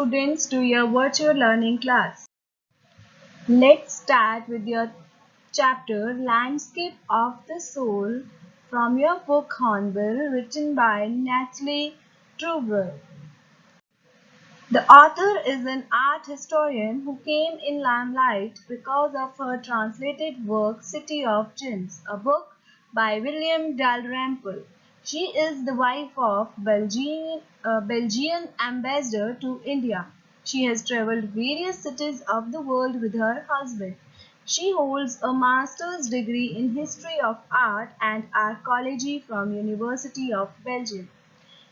Students to your virtual learning class. Let's start with your chapter Landscape of the Soul from your book Hornbill, written by Natalie Truber. The author is an art historian who came in limelight because of her translated work City of Gems, a book by William Dalrymple. She is the wife of Belgian ambassador to India. She has traveled various cities of the world with her husband. She holds a master's degree in history of art and archaeology from University of Belgium.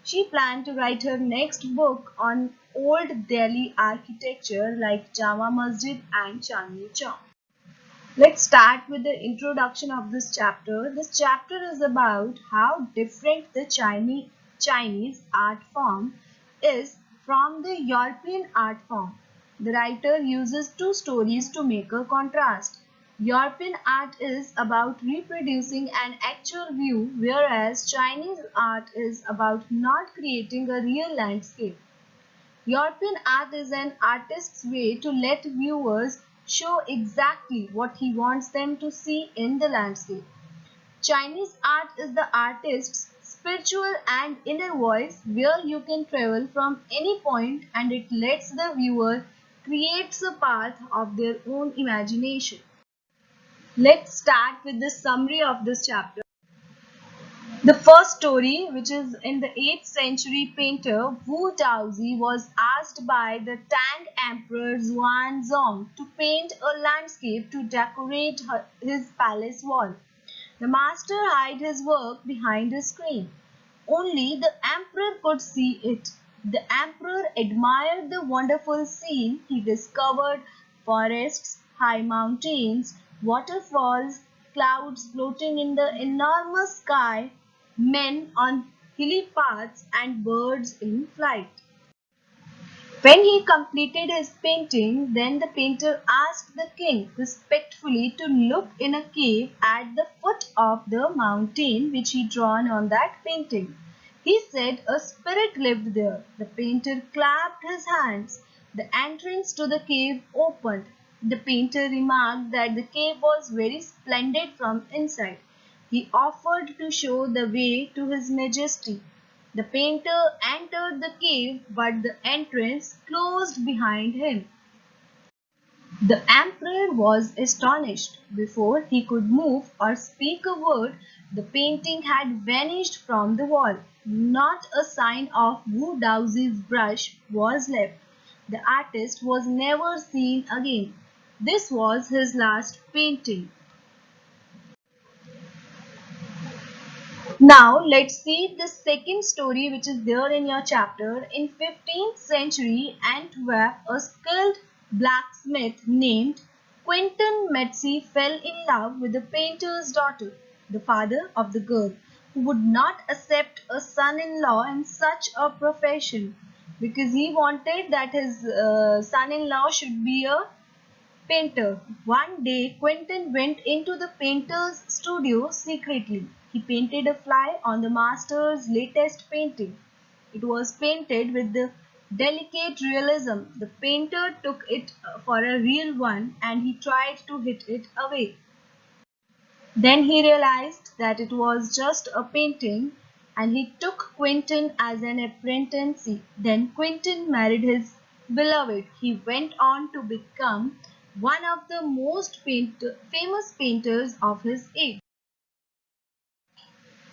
She planned to write her next book on Old Delhi architecture like Jama Masjid and Chandni Chowk. Let's start with the introduction of this chapter. This chapter is about how different the Chinese art form is from the European art form. The writer uses two stories to make a contrast. European art is about reproducing an actual view, whereas Chinese art is about not creating a real landscape. European art is an artist's way to let viewers show exactly what he wants them to see in the landscape. Chinese art is the artist's spiritual and inner voice where you can travel from any point and it lets the viewer create a path of their own imagination. Let's start with the summary of this chapter. The first story, which is in the 8th century painter Wu Daozi, was asked by the Tang Emperor Xuanzong to paint a landscape to decorate his palace wall. The master hid his work behind a screen. Only the emperor could see it. The emperor admired the wonderful scene. He discovered forests, high mountains, waterfalls, clouds floating in the enormous sky, men on hilly paths, and birds in flight. When he completed his painting, then the painter asked the king respectfully to look in a cave at the foot of the mountain which he drawn on that painting. He said a spirit lived there. The painter clapped his hands. The entrance to the cave opened. The painter remarked that the cave was very splendid from inside. He offered to show the way to His Majesty. The painter entered the cave, but the entrance closed behind him. The emperor was astonished. Before he could move or speak a word, the painting had vanished from the wall. Not a sign of Wu Daozi's brush was left. The artist was never seen again. This was his last painting. Now let's see the second story which is there in your chapter. In 15th century Antwerp, a skilled blacksmith named Quentin Metzi fell in love with the painter's daughter, the father of the girl, who would not accept a son-in-law in such a profession because he wanted that his son-in-law should be a painter. One day, Quentin went into the painter's studio secretly. He painted a fly on the master's latest painting. It was painted with the delicate realism. The painter took it for a real one and he tried to hit it away. Then he realized that it was just a painting and he took Quentin as an apprentice. Then Quentin married his beloved. He went on to become one of the most famous painters of his age.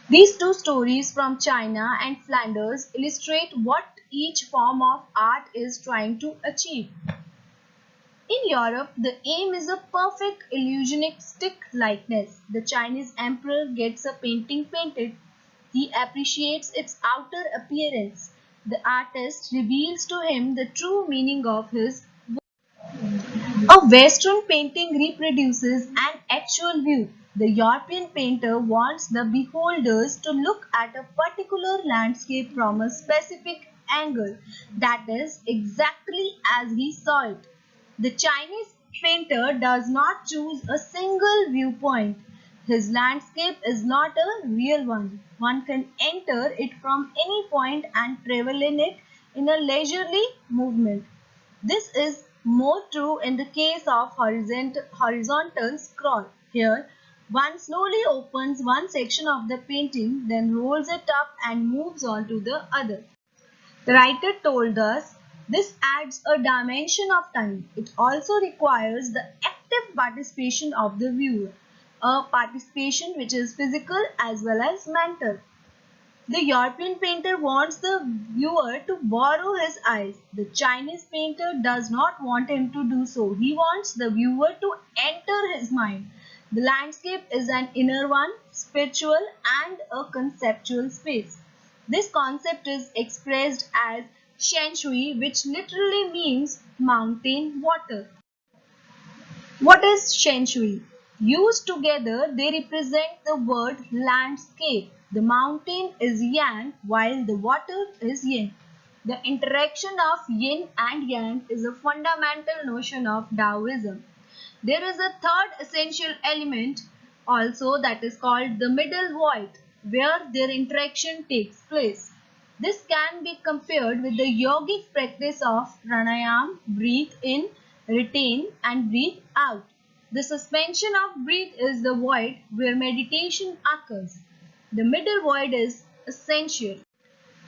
These two stories from China and Flanders illustrate what each form of art is trying to achieve. In Europe, the aim is a perfect illusionistic likeness. The Chinese emperor gets a painting painted. He appreciates its outer appearance. The artist reveals to him the true meaning of his work. A Western painting reproduces an actual view. The European painter wants the beholders to look at a particular landscape from a specific angle, that is, exactly as he saw it. The Chinese painter does not choose a single viewpoint. His landscape is not a real one. One can enter it from any point and travel in it in a leisurely movement. This is more true in the case of horizontal scroll. Here, one slowly opens one section of the painting, then rolls it up and moves on to the other. The writer told us this adds a dimension of time. It also requires the active participation of the viewer, a participation which is physical as well as mental. The European painter wants the viewer to borrow his eyes. The Chinese painter does not want him to do so. He wants the viewer to enter his mind. The landscape is an inner one, spiritual and a conceptual space. This concept is expressed as Shen Shui, which literally means mountain water. What is Shen Shui? Used together, they represent the word landscape. The mountain is yang while the water is yin. The interaction of yin and yang is a fundamental notion of Taoism. There is a third essential element also that is called the middle void, where their interaction takes place. This can be compared with the yogic practice of pranayama, breathe in, retain and breathe out. The suspension of breath is the void where meditation occurs. The middle void is essential.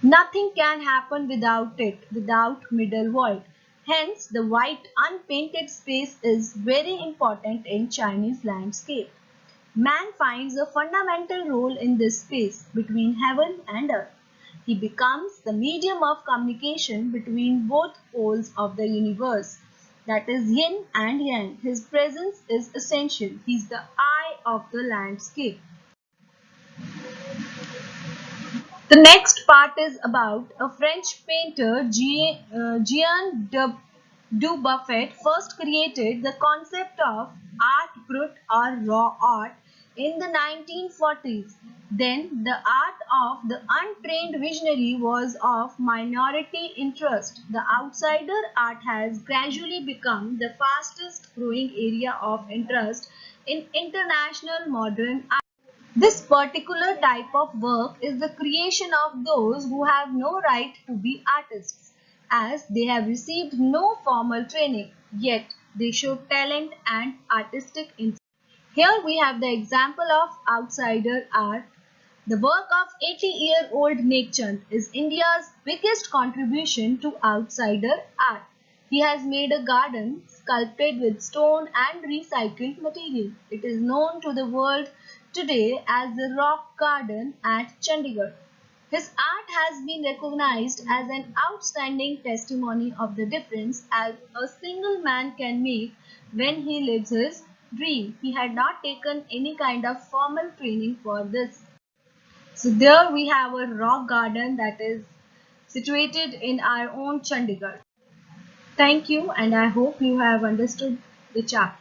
Nothing can happen without it, without middle void. Hence, the white unpainted space is very important in Chinese landscape. Man finds a fundamental role in this space between heaven and earth. He becomes the medium of communication between both poles of the universe. That is yin and yang. His presence is essential. He is the eye of the landscape. The next part is about a French painter, Jean Dubuffet, first created the concept of art brut or raw art in the 1940s. Then the art of the untrained visionary was of minority interest. The outsider art has gradually become the fastest growing area of interest in international modern art. This particular type of work is the creation of those who have no right to be artists, as they have received no formal training, yet they show talent and artistic insight. Here we have the example of outsider art. The work of 80-year-old Nek Chand is India's biggest contribution to outsider art. He has made a garden sculpted with stone and recycled material. It is known to the world today as the Rock Garden at Chandigarh. His art has been recognized as an outstanding testimony of the difference as a single man can make when he lives his dream. He had not taken any kind of formal training for this. So there we have a rock garden that is situated in our own Chandigarh. Thank you and I hope you have understood the chapter.